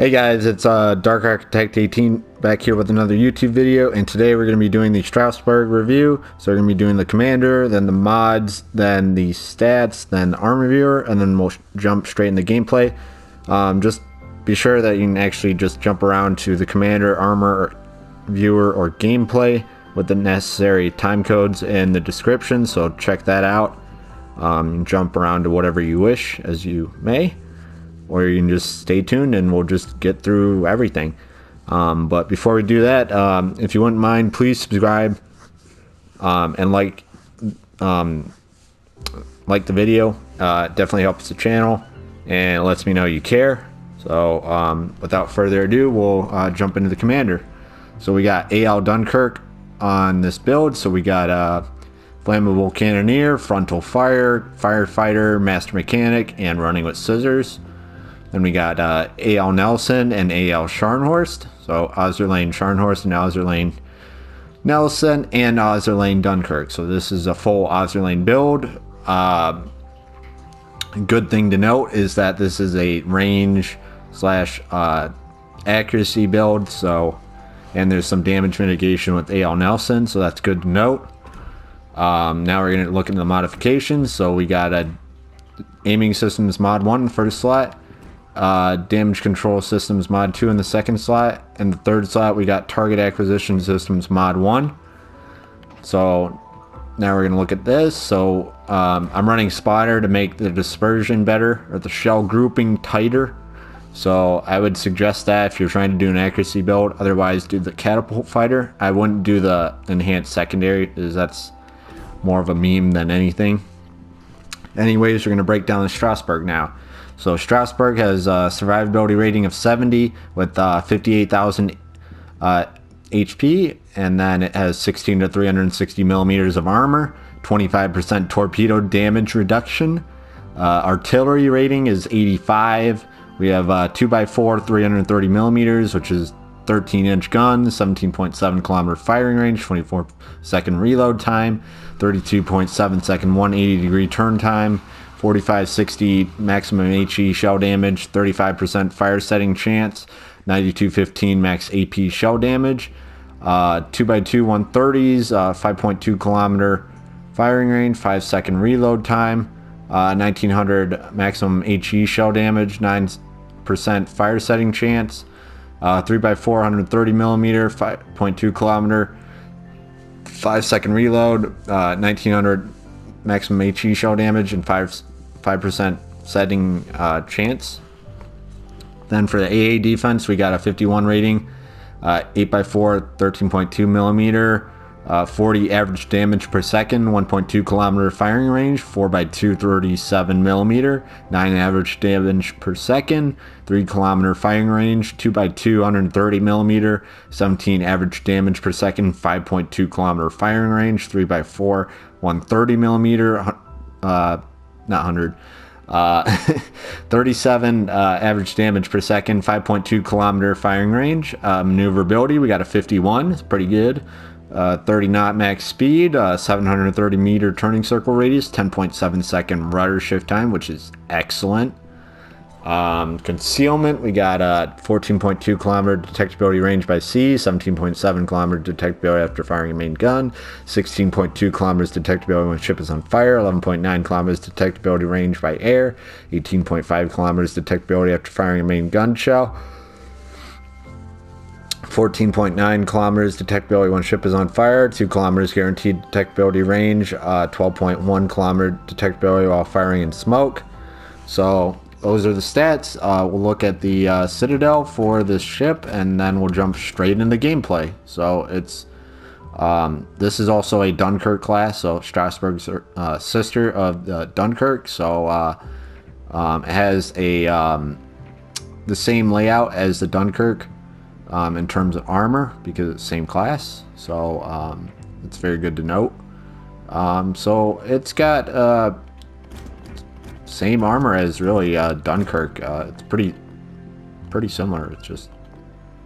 Hey guys, it's Dark Architect 18 back here with another YouTube video, and today we're going to be doing the Strasbourg review. So we're going to be doing the commander, then the mods, then the stats, then the armor viewer, and then we'll jump straight into gameplay. Just be sure that you can actually just jump around to the commander, armor viewer, or gameplay with the necessary time codes in the description, so check that out. You can jump around to whatever you wish as you may, or you can just stay tuned and we'll just get through everything. But before we do that, if you wouldn't mind, please subscribe and like the video. It definitely helps the channel and it lets me know you care. So without further ado, we'll jump into the commander. So we got AL Dunkirk on this build. So we got flammable cannoneer, frontal fire, firefighter, master mechanic, and running with scissors. Then we got A.L. Nelson and A.L. Scharnhorst. So Ozerlane Scharnhorst and Ozerlane Nelson and Ozerlane Dunkirk. So this is a full Ozerlane build. Good thing to note is that this is a range slash accuracy build. So, and there's some damage mitigation with A.L. Nelson. So that's good to note. Now we're going to look into the modifications. So we got a aiming systems mod 1 in the first slot. Damage control systems mod 2 in the second slot, and the third slot we got target acquisition systems mod 1. So now we're gonna look at this. So I'm running spotter to make the dispersion better, or the shell grouping tighter. So I would suggest that if you're trying to do an accuracy build. Otherwise, do the catapult fighter. I wouldn't do the enhanced secondary, because that's more of a meme than anything. Anyways, we're gonna break down the Strasbourg now. So Strasbourg has a survivability rating of 70 with 58,000 HP, and then it has 16 to 360 millimeters of armor, 25% torpedo damage reduction. Artillery rating is 85. We have 2x4 330 millimeters, which is 13-inch gun, 17.7 kilometer firing range, 24-second reload time, 32.7 second 180-degree turn time, 45-60 maximum HE shell damage, 35% fire setting chance, 92-15 max AP shell damage, 2x2 130s, 5.2 kilometer firing range, 5-second reload time, 1900 maximum HE shell damage, 9% fire setting chance, 3x4 130 millimeter, 5.2 kilometer, 5-second reload, 1900 maximum HE shell damage, and 5% setting chance. Then for the AA defense, we got a 51 rating, 8x4 13.2 millimeter, 40 average damage per second, 1.2 kilometer firing range, 4x2 37 millimeter, 9 average damage per second, 3 kilometer firing range, 2x2 130 millimeter, 17 average damage per second, 5.2 kilometer firing range, 3x4 130 millimeter, not 100, 37 average damage per second, 5.2 kilometer firing range. Maneuverability, we got a 51, it's pretty good. 30 knot max speed, 730 meter turning circle radius, 10.7 second rudder shift time, which is excellent. Concealment, we got a 14.2 kilometer detectability range by sea, 17.7 kilometer detectability after firing a main gun, 16.2 kilometers detectability when ship is on fire, 11.9 kilometers detectability range by air, 18.5 kilometers detectability after firing a main gun shell, 14.9 kilometers detectability when ship is on fire, 2 kilometers guaranteed detectability range, 12.1 kilometer detectability while firing in smoke. So those are the stats. We'll look at the Citadel for this ship, and then we'll jump straight into gameplay. So it's this is also a Dunkirk class, so Strasbourg's sister of the Dunkirk. So it has a the same layout as the Dunkirk in terms of armor, because it's the same class. So it's very good to note. So it's got same armor as really Dunkirk. It's pretty similar. It's just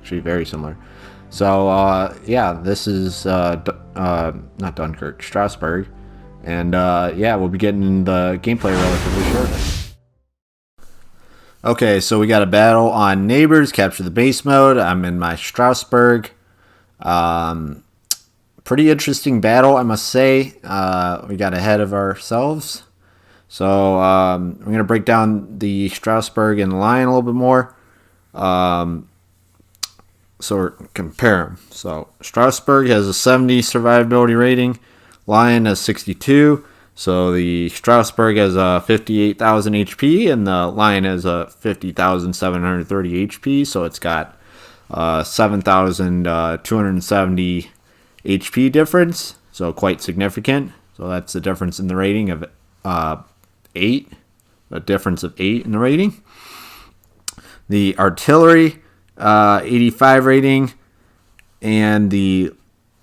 actually very similar. So yeah, this is not Dunkirk, Strasbourg, and yeah, we'll be getting the gameplay relatively shortly. Okay, so we got a battle on Neighbors, Capture the Base mode. I'm in my Strasbourg. Pretty interesting battle, I must say. We got ahead of ourselves. So I'm going to break down the Strasbourg and the Lion a little bit more. So we're compare them. So Strasbourg has a 70 survivability rating. Lion has 62. So the Strasbourg has a 58,000 HP and the Lion has a 50,730 HP. So it's got 7,270 HP difference. So quite significant. So that's the difference in the rating of 8. A difference of 8 in the rating. The artillery, 85 rating, and the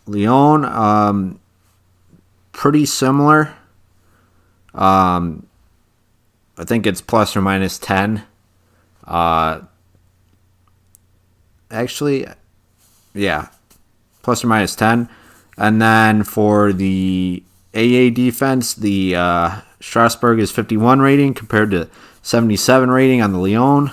Leon, pretty similar. I think it's plus or minus 10. Actually, yeah, plus or minus 10. And then for the AA defense, the Strasbourg is 51 rating compared to 77 rating on the Leon.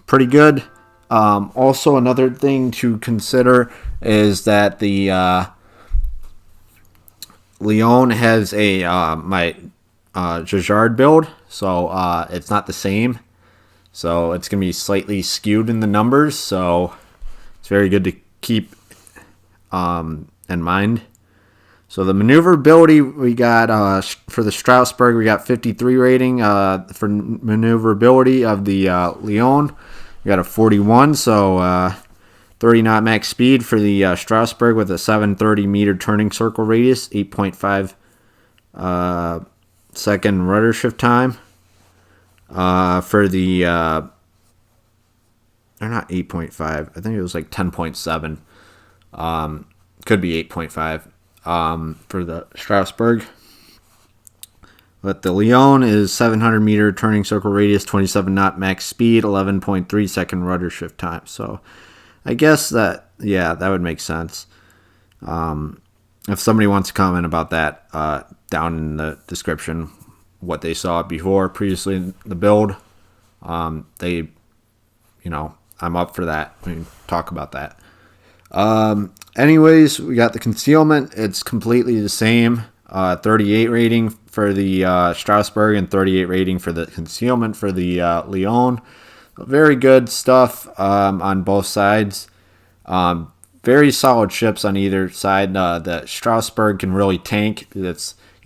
Pretty good. Also, another thing to consider is that the Leon has a my Jajard build, so it's not the same. So it's going to be slightly skewed in the numbers, so it's very good to keep in mind. So the maneuverability we got for the Strasbourg, we got 53 rating for maneuverability of the Leon. We got a 41, so 30 knot max speed for the Strasbourg with a 730 meter turning circle radius, 8.5 second rudder shift time. For the or not 8.5, I think it was like 10.7. Could be 8.5. For the Strasbourg. But the Leon is 700 meter turning circle radius, 27 knot max speed, 11.3 second rudder shift time. So I guess that would make sense. If somebody wants to comment about that, down in the description, what they saw previously in the build, I'm up for that. We can talk about that. Anyways, we got the concealment. It's completely the same. 38 rating for the Strasbourg and 38 rating for the concealment for the Leon. Very good stuff on both sides. Very solid ships on either side. The Strasbourg can really tank. You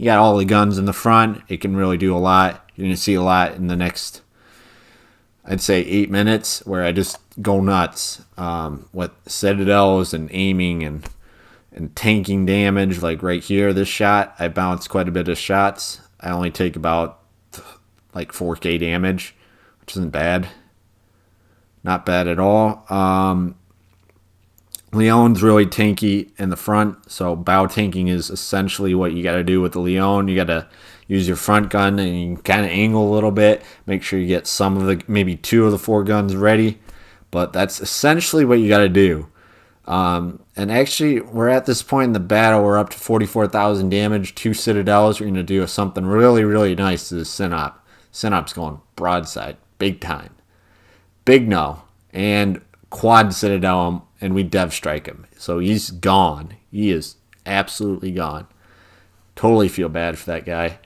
got all the guns in the front. It can really do a lot. You're going to see a lot in the next, I'd say, 8 minutes, where I just go nuts with citadels and aiming and tanking damage. Like right here, this shot, I bounce quite a bit of shots. I only take about like 4k damage, which isn't bad. Not bad at all. Leon's really tanky in the front, so bow tanking is essentially what you got to do with the Leon. You got to use your front gun and you can kind of angle a little bit. Make sure you get maybe 2 of the 4 guns ready. But that's essentially what you got to do. And actually, we're at this point in the battle. We're up to 44,000 damage, 2 citadels. We're going to do something really, really nice to the Synop. Synop's going broadside, big time. Big no. And quad citadel him, and we dev strike him. So he's gone. He is absolutely gone. Totally feel bad for that guy.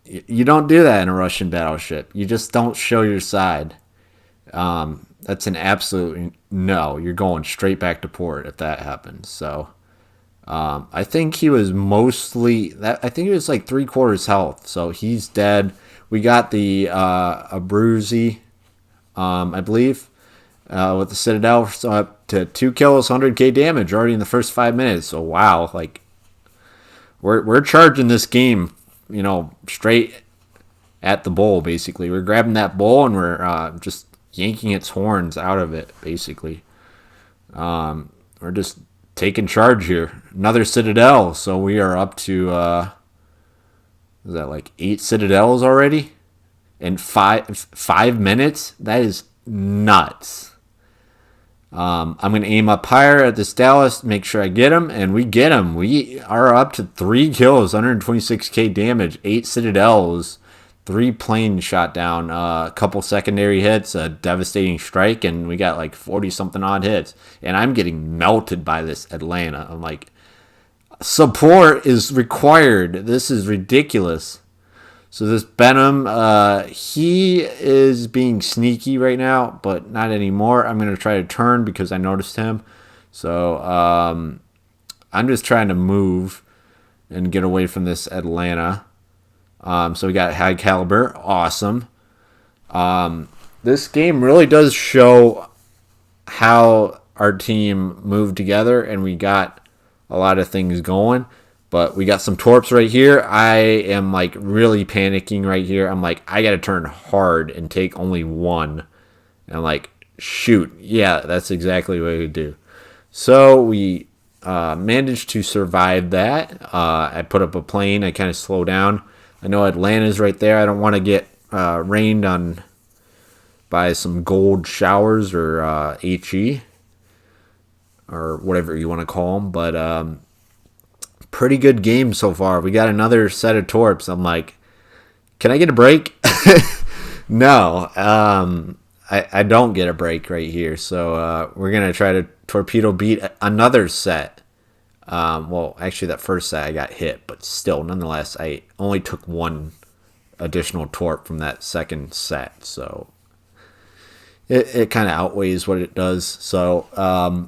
You don't do that in a Russian battleship. You just don't show your side. That's an absolute no. You're going straight back to port if that happens. So I think he was mostly I think he was like 3/4 health. So he's dead. We got the Abruzzi, I believe, with the Citadel, so up to 2 kills, 100k damage already in the first 5 minutes. So wow, like we're charging this game, straight at the bull. Basically, we're grabbing that bull and we're just yanking its horns out of it. Basically, we're just taking charge here. Another Citadel, so we are up to is that like 8 Citadels already in 5 minutes? That is nuts. I'm going to aim up higher at this Dallas, make sure I get him, and we get him. We are up to 3 kills, 126k damage, 8 citadels, 3 planes shot down, a couple secondary hits, a devastating strike, and we got like 40-something odd hits. And I'm getting melted by this Atlanta. I'm like, support is required. This is ridiculous. So this Benham, he is being sneaky right now, but not anymore. I'm going to try to turn because I noticed him. So I'm just trying to move and get away from this Atlanta. So we got high caliber. Awesome. This game really does show how our team moved together, and we got a lot of things going. But we got some torps right here. I am like really panicking right here. I'm like, I got to turn hard and take only one. And I'm like, shoot. Yeah, that's exactly what we do. So we managed to survive that. I put up a plane. I kind of slow down. I know Atlanta's right there. I don't want to get rained on by some gold showers or HE or whatever you want to call them. But pretty good game so far. We got another set of torps. I'm like, can I get a break? No, I don't get a break right here. So we're going to try to torpedo beat another set. Well, actually, that first set I got hit, but still, nonetheless, I only took one additional torp from that second set. So it kind of outweighs what it does. So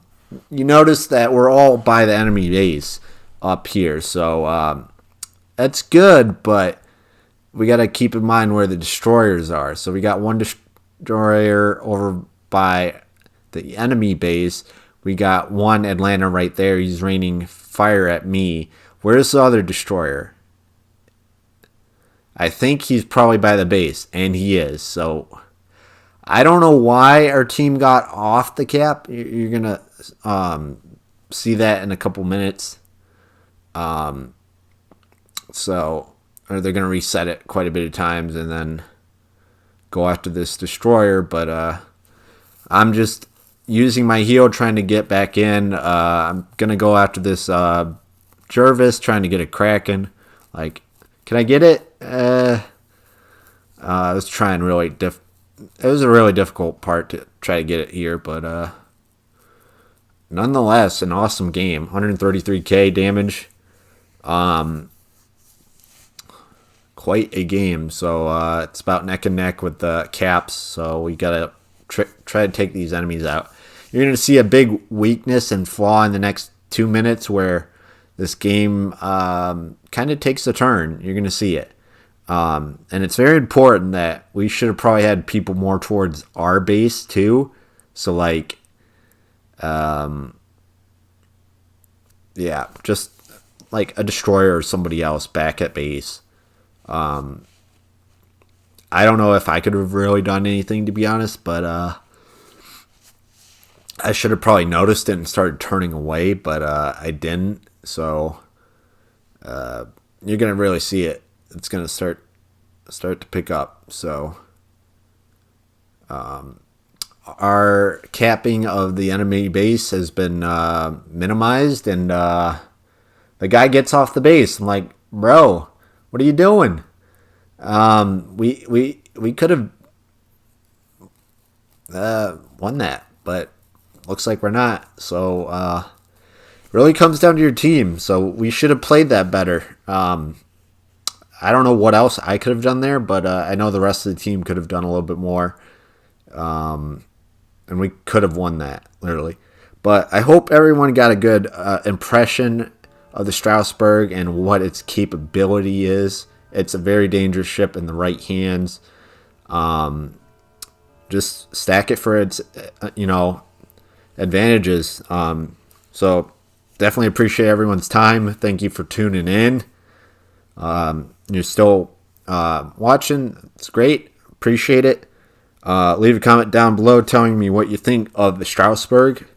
you notice that we're all by the enemy base up here, so that's good, but we got to keep in mind where the destroyers are. So we got one destroyer over by the enemy base. We got one Atlanta right there. He's raining fire at me. Where's the other destroyer? I think he's probably by the base, and he is. So I don't know why our team got off the cap. You're gonna see that in a couple minutes. Or they're going to reset it quite a bit of times and then go after this destroyer. But I'm just using my heal trying to get back in. I'm going to go after this Jervis, trying to get a Kraken. Like, can I get it? I was trying really it was a really difficult part to try to get it here, but nonetheless, an awesome game. 133k damage. Quite a game. So it's about neck and neck with the caps. So we gotta try to take these enemies out. You're gonna see a big weakness and flaw in the next 2 minutes where this game kind of takes a turn. You're gonna see it, and it's very important that we should have probably had people more towards our base too. So like, yeah, just like a destroyer or somebody else back at base. I don't know if I could have really done anything, to be honest, but I should have probably noticed it and started turning away, but I didn't. So you're gonna really see it. It's gonna start to pick up. So our capping of the enemy base has been minimized, and the guy gets off the base. I'm like, bro, what are you doing? We could have won that, but looks like we're not. So really comes down to your team. So we should have played that better. I don't know what else I could have done there, but I know the rest of the team could have done a little bit more. And we could have won that, literally. But I hope everyone got a good impression of the Strasbourg and what its capability is. It's a very dangerous ship in the right hands. Just stack it for its, advantages. So definitely appreciate everyone's time. Thank you for tuning in. You're still watching. It's great. Appreciate it. Leave a comment down below telling me what you think of the Strasbourg.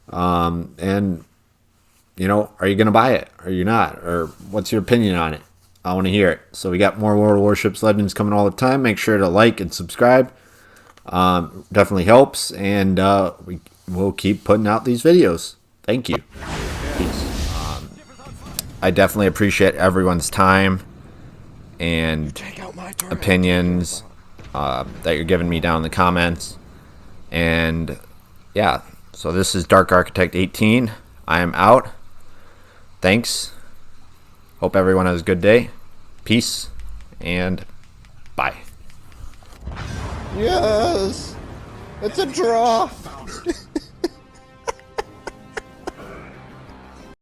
And, are you going to buy it? Or are you not? Or what's your opinion on it? I want to hear it. So we got more World of Warships Legends coming all the time. Make sure to like and subscribe. Definitely helps. And we we'll keep putting out these videos. Thank you. Peace. I definitely appreciate everyone's time and opinions that you're giving me down in the comments. And yeah, so this is Dark Architect 18. I am out. Thanks. Hope everyone has a good day. Peace and bye. Yes! It's a draw!